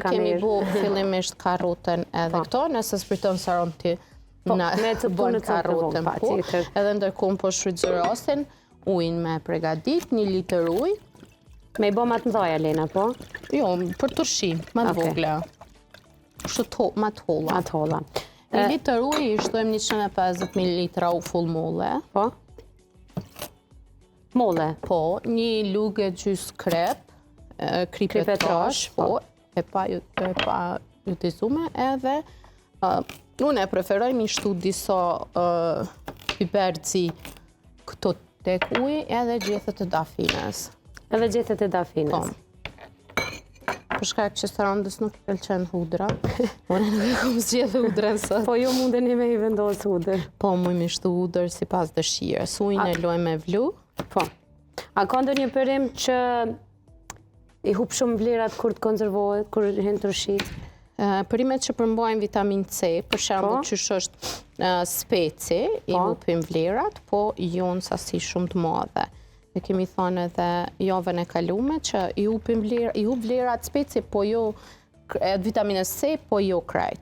Kemi bu fillimisht karotën edhe këto, nëse s'priton saron ti bën karotën. Edhe ndërkohë po shfrytëzorasin ujin me pregadit, 1 litër ujë. Me i bo ma të mdhaja, Lena, po? Jo, për turshi, ma të vogla. Kështu ma të holla. Ma të holla. 1 litër ujë i shtojmë 150 ml u full molle. Po? Molle? Po, 1 lugë gjys krep, kripe trash, po, e pa utizume, edhe unë e preferoj mi shtu disa piperci këto tek uji edhe gjethet e dafines. Edhe gjethet e dafines. Për shkak që sarandës nuk i pëlqen hudra, unë nuk e kom zgjedhë hudrën sot. Po ju mundeni me i vendos hudër? Po, mu mi shtu hudër si pas dëshirës. Ujnë e loj me vlu. Po. A ka ndonjë përim që i hup shumë vlerat kur të konservohet, kur hen turshit? Përimet që përmbajnë vitamin C, për shembull që është speci, i hupin vlerat, po jonë sasi shumë të madhe. Ne kemi thënë edhe javën e kalume që i hup vlerat speci, po jo vitamines C, po jo krejt.